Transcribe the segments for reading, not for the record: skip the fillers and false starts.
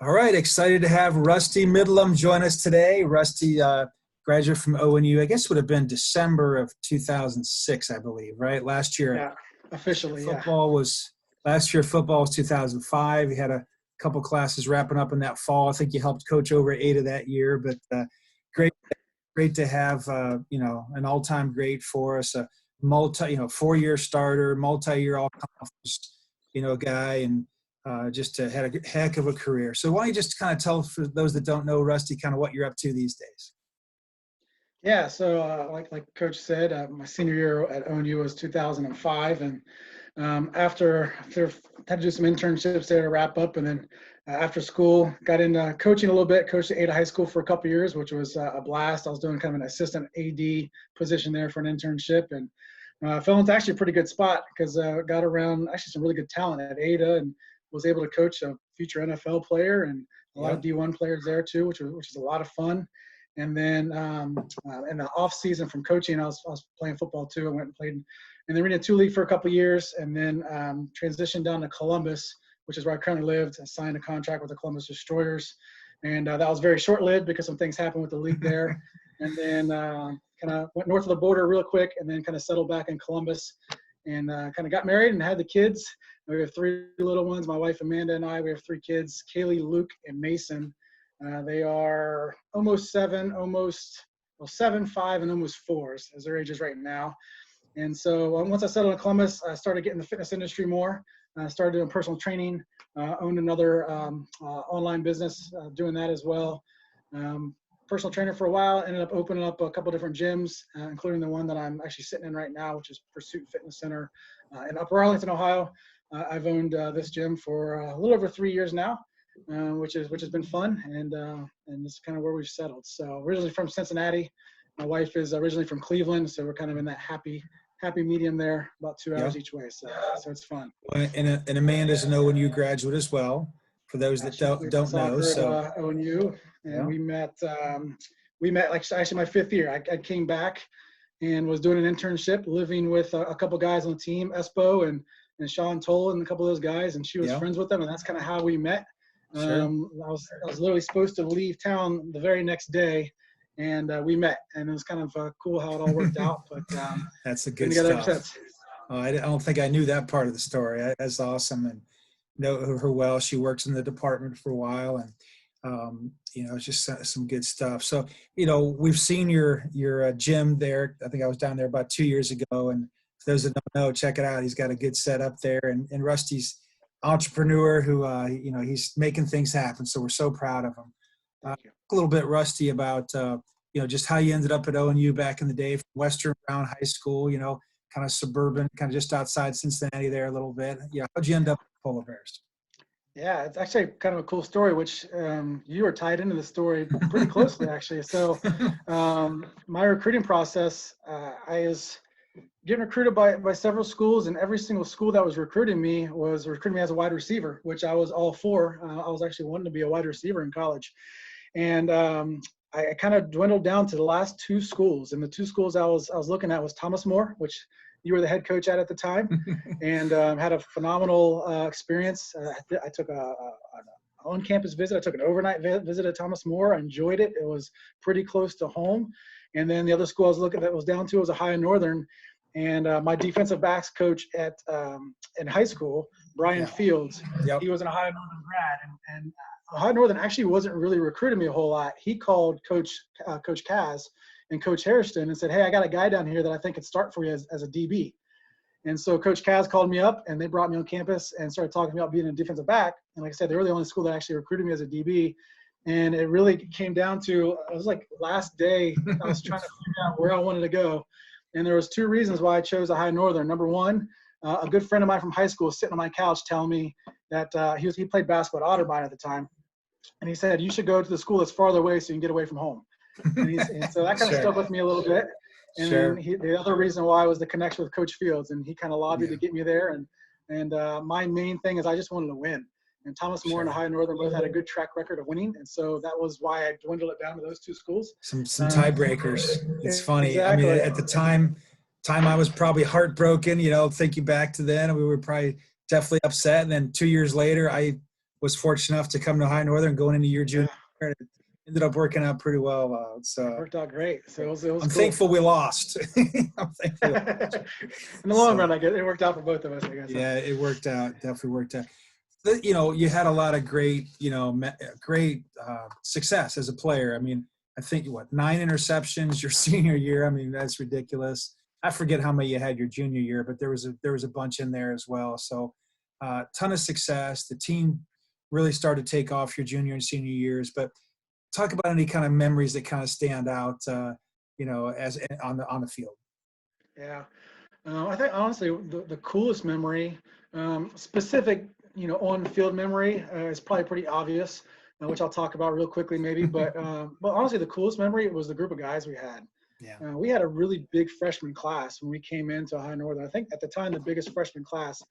All right, excited to have Rusty Midlam join us today. Rusty, graduate from ONU, I guess would have been December of 2006, I believe, right? Yeah, officially, yeah. Last year football was 2005. You had a couple classes wrapping up in that fall. I think you helped coach over 8 of that year, but great, great to have, an all-time great for us, a 4-year starter, multi-year all-conference, guy, and just had a heck of a career. So why don't you just kind of tell, for those that don't know, Rusty, kind of what you're up to these days? Yeah, so like Coach said, my senior year at ONU was 2005, and after had to do some internships there to wrap up, and then after school got into coaching a little bit. Coached at Ada High School for a couple of years, which was a blast. I was doing kind of an assistant AD position there for an internship, and fell into actually a pretty good spot because got around actually some really good talent at Ada, and was able to coach a future NFL player and a lot of D1 players there too, which is a lot of fun. And then in the off season from coaching, I was playing football too. I went and played in the Arena 2 League for a couple of years, and then transitioned down to Columbus, which is where I currently lived. I signed a contract with the Columbus Destroyers, and that was very short-lived because some things happened with the league there. And then kind of went north of the border real quick, and then kind of settled back in Columbus, and kind of got married and had the kids. We have 3 little ones. My wife Amanda and I. We have 3 kids: Kaylee, Luke, and Mason. They are almost 7, 7, 5, and almost 4 as their ages right now. And so once I settled in Columbus, I started getting the fitness industry more. I started doing personal training, owned another online business, doing that as well. Personal trainer for a while, ended up opening up a couple different gyms, including the one that I'm actually sitting in right now, which is Pursuit Fitness Center in Upper Arlington, Ohio. I've owned this gym for a little over 3 years now. Which has been fun, and it's kind of where we've settled. So originally from Cincinnati, my wife is originally from Cleveland, so we're kind of in that happy medium there, about 2 hours each way. So it's fun. And Amanda's an ONU graduate as well, for those that don't know. So at ONU, and we met like actually my 5th year. I came back and was doing an internship, living with a couple guys on the team, Espo and Sean Toll and a couple of those guys, and she was friends with them, and that's kind of how we met. Sure. I was literally supposed to leave town the very next day, and we met, and it was kind of cool how it all worked out. But that's a good stuff. Oh, I don't think I knew that part of the story. That's awesome, and know her well. She works in the department for a while, and it's just some good stuff. So we've seen your gym there. I think I was down there about 2 years ago, and for those that don't know, check it out. He's got a good setup there, and Rusty's entrepreneur who he's making things happen, so we're so proud of him. A little bit, Rusty, about just how you ended up at ONU back in the day, from Western Brown High School, kind of suburban, kind of just outside Cincinnati there a little bit. How'd you end up at Polar Bears? Yeah, it's actually kind of a cool story, which you were tied into the story pretty closely, actually. So my recruiting process, I was getting recruited by several schools, and every single school that was recruiting me as a wide receiver, which I was all for. I was actually wanting to be a wide receiver in college. And I kind of dwindled down to the last 2 schools. And the 2 schools I was looking at was Thomas More, which you were the head coach at the time, and had a phenomenal experience. I took an on-campus visit. I took an overnight visit at Thomas More. I enjoyed it. It was pretty close to home. And then the other school I was looking at was down to was Ohio Northern. And my defensive backs coach in high school, Brian Fields, he was an Ohio Northern grad, and Ohio Northern actually wasn't really recruiting me a whole lot. He called Coach Kaz and Coach Hairston and said, "Hey, I got a guy down here that I think could start for you as a DB." And so Coach Kaz called me up, and they brought me on campus and started talking about being a defensive back. And like I said, they were the only school that actually recruited me as a DB. And it really came down to, it was like last day, I was trying to figure out where I wanted to go. And there was 2 reasons why I chose Ohio Northern. Number one, a good friend of mine from high school was sitting on my couch telling me that he played basketball at Otterbein at the time. And he said, "You should go to the school that's farther away so you can get away from home." And so that kind of stuck with me a little bit. And then the other reason why was the connection with Coach Fields. And he kind of lobbied to get me there. And my main thing is I just wanted to win. And Thomas More and Ohio Northern both had a good track record of winning. And so that was why I dwindled it down to those 2 schools. Some tiebreakers. It's funny. Exactly. I mean, at the time I was probably heartbroken, thinking back to then, we were probably definitely upset. And then 2 years later, I was fortunate enough to come to High Northern going into your junior Yeah, year. It ended up working out pretty well. it worked out great. So it was I'm cool. thankful we lost. I'm thankful. In the long run, I guess it worked out for both of us, I guess. Yeah, it worked out. Definitely worked out. You had a lot of great, great success as a player. I mean, I think 9 interceptions your senior year. I mean, that's ridiculous. I forget how many you had your junior year, but there was a bunch in there as well. So, ton of success. The team really started to take off your junior and senior years. But talk about any kind of memories that kind of stand out, as on the field. Yeah. I think honestly, the coolest memory, specific, on-field memory, is probably pretty obvious, which I'll talk about real quickly maybe. But honestly, the coolest memory was the group of guys we had. Yeah. We had a really big freshman class when we came into High Northern. I think at the time the biggest freshman class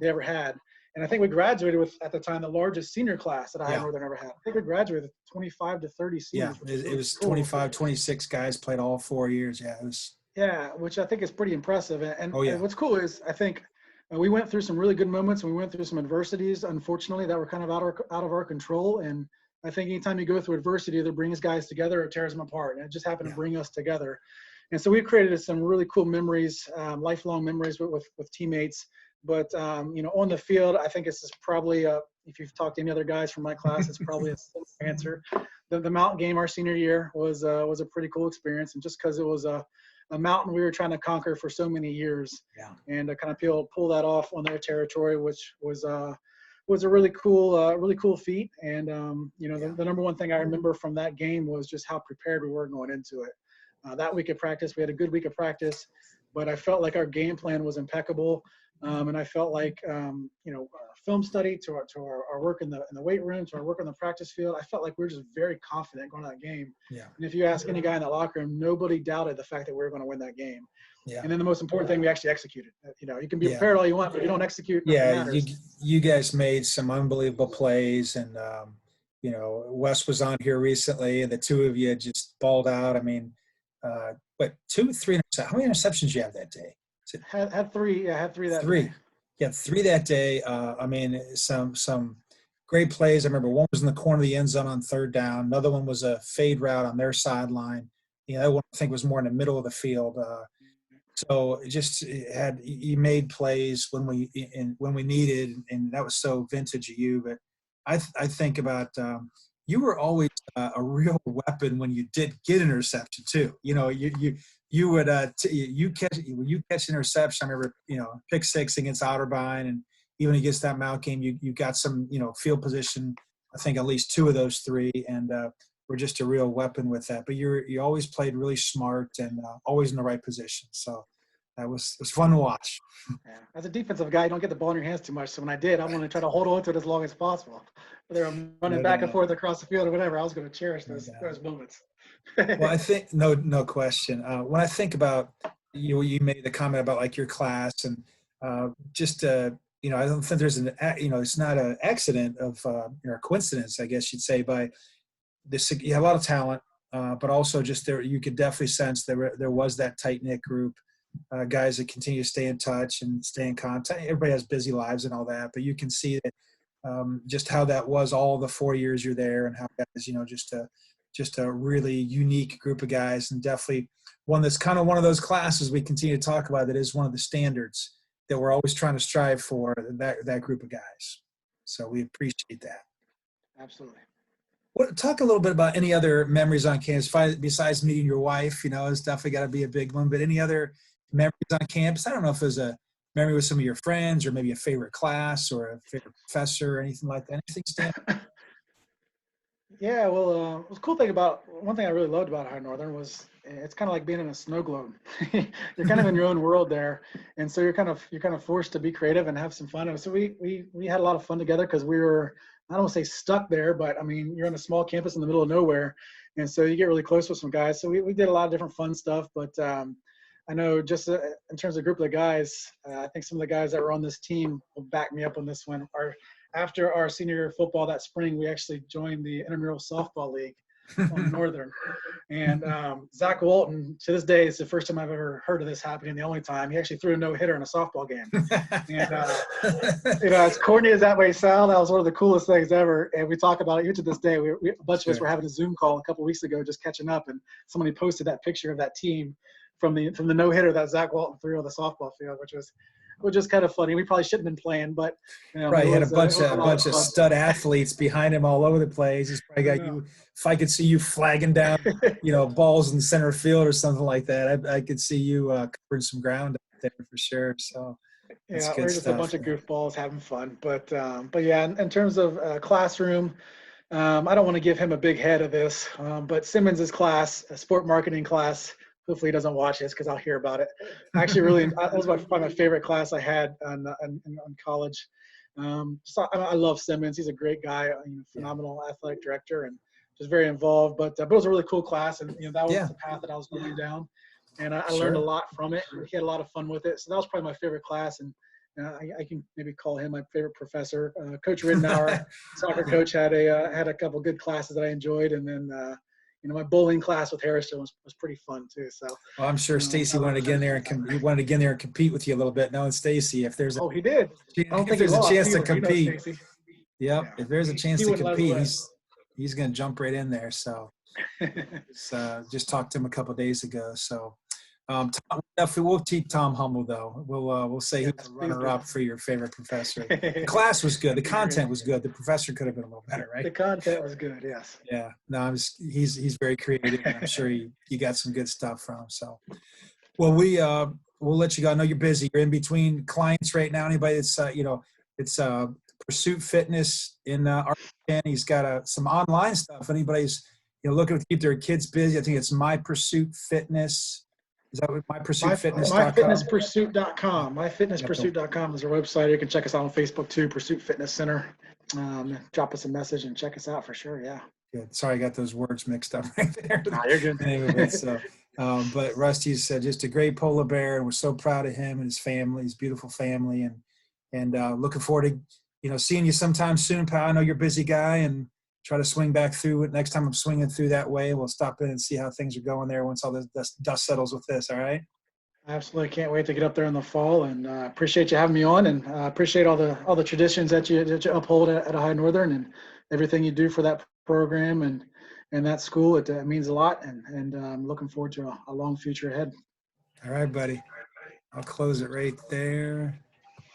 they ever had, and I think we graduated with at the time the largest senior class that High Northern ever had. I think we graduated with 25 to 30 seniors. Yeah, it was cool. 25, 26 guys played all 4 years. Yeah, it was. Yeah, which I think is pretty impressive. And Oh, yeah. what's cool is I think we went through some really good moments and we went through some adversities, unfortunately, that were kind of out of our control. And I think anytime you go through adversity, either brings guys together or tears them apart. And it just happened to bring us together. And so we created some really cool memories, lifelong memories with teammates. But, on the field, I think this is probably, if you've talked to any other guys from my class, it's probably a simple answer. The mountain game our senior year was a pretty cool experience. And just because it was a mountain we were trying to conquer for so many years, and to kind of pull that off on their territory, which was a really cool feat. And the number one thing I remember from that game was just how prepared we were going into it. That week of practice, we had a good week of practice, but I felt like our game plan was impeccable, and I felt like film study to our work in the weight room, to our work on the practice field, I felt like we were just very confident going to that game. Yeah. And if you ask any guy in that locker room, nobody doubted the fact that we were going to win that game. Yeah. And then the most important thing, we actually executed. You can be prepared all you want, but if you don't execute, nothing matters. You guys made some unbelievable plays, and Wes was on here recently, and the two of you just balled out. I mean, 2, 3 interceptions. How many interceptions did you have that day? Had 3. Yeah, had 3 that day. Yeah, 3 that day. I mean, some great plays. I remember one was in the corner of the end zone on 3rd down. Another one was a fade route on their sideline. That one I think was more in the middle of the field. So you made plays when we needed, and that was so vintage of you. But I think about you were always a real weapon when you did get interception too. You would catch interception. I remember pick 6 against Otterbein, and even against that Mount game, you got some field position. I think at least 2 of those 3, and were just a real weapon with that. But you always played really smart and always in the right position. So it was fun to watch. Yeah. As a defensive guy, you don't get the ball in your hands too much. So when I did, I wanted to try to hold on to it as long as possible. Whether I'm running back and forth across the field or whatever, I was going to cherish those moments. Well, I think no question. When I think about you made the comment about like your class, and I don't think there's it's not an accident of a coincidence, I guess you'd say. By this, you have a lot of talent, but also just you could definitely sense there was that tight knit group. Guys that continue to stay in touch and stay in contact. Everybody has busy lives and all that, but you can see that just how that was all the 4 years you're there, and how guys, just a really unique group of guys, and definitely one that's kind of one of those classes we continue to talk about that is one of the standards that we're always trying to strive for, that group of guys. So we appreciate that. Absolutely. Talk a little bit about any other memories on campus besides meeting your wife. It's definitely got to be a big one, but any other memories on campus? I don't know if there's a memory with some of your friends, or maybe a favorite class or a favorite professor or anything like that. Anything stand out? Yeah, well, the cool thing one thing I really loved about High Northern was it's kind of like being in a snow globe. You're kind of in your own world there, and so you're kind of forced to be creative and have some fun. And so we had a lot of fun together because we were, I don't want to say stuck there, but I mean, you're on a small campus in the middle of nowhere, and so you get really close with some guys. So we did a lot of different fun stuff, but I know just in terms of group of the guys, I think some of the guys that were on this team will back me up on this one. After our senior year of football that spring, we actually joined the intramural softball league. on Northern. And Zach Walton, to this day, it's the first time I've ever heard of this happening. The only time he actually threw a no-hitter in a softball game. And as corny as that may sound, that was one of the coolest things ever. And we talk about it even to this day. A bunch of us were having a Zoom call a couple of weeks ago, just catching up, and somebody posted that picture of that team from the no-hitter that Zach Walton threw on the softball field, which was kind of funny. We probably shouldn't have been playing, but right, he had a bunch of stud athletes behind him all over the place. He's probably got you. If I could see you flagging down, balls in center field or something like that, I could see you covering some ground out there for sure. So yeah, we're just a bunch of goofballs having fun. But yeah, in terms of classroom, I don't want to give him a big head of this, but Simmons's class, a sport marketing class. Hopefully he doesn't watch this because I'll hear about it. Actually, that was probably my favorite class I had in college. I love Simmons. He's a great guy, phenomenal athletic director, and just very involved. But it was a really cool class, and that was the path that I was going down, and I learned a lot from it. He had a lot of fun with it, so that was probably my favorite class. And I can maybe call him my favorite professor. Coach Ridenour, soccer coach, had a couple good classes that I enjoyed, and then. My bowling class with Harrison was pretty fun too. So well, I'm sure Stacy wanted to get in there and compete with you a little bit. Knowing Stacy, if there's he did. If there's a chance to compete, if there's a chance to compete, he's going to jump right in there. So just talked to him a couple of days ago. So we'll keep Tom humble though. We'll say he's a runner-up for your favorite professor. The class was good. The content was good. The professor could have been a little better, right? The content was good. Yes. Yeah. No, he's very creative. And I'm sure you got some good stuff from him. So, well, we'll let you go. I know you're busy. You're in between clients right now. Anybody that's it's Pursuit Fitness in Arlington. He's got some online stuff. Anybody's looking to keep their kids busy. I think it's My Pursuit Fitness. Is that what MyPursuitFitness.com? MyFitnessPursuit.com. MyFitnessPursuit.com is our website. You can check us out on Facebook too, Pursuit Fitness Center. Drop us a message and check us out for sure. Yeah. Good. Sorry, I got those words mixed up right there. Nah, you're good. The name of it. So, but Rusty's just a great polar bear, and we're so proud of him and his family, his beautiful family, and looking forward to seeing you sometime soon, pal. I know you're a busy guy, and try to swing back through it. Next time I'm swinging through that way, we'll stop in and see how things are going there once all the dust settles with this. All right. Absolutely. Can't wait to get up there in the fall, and appreciate you having me on, and appreciate all the traditions that you uphold at High Northern and everything you do for that program and that school. It means a lot, and I'm looking forward to a long future ahead. All right, buddy. I'll close it right there.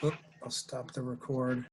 I'll stop the record.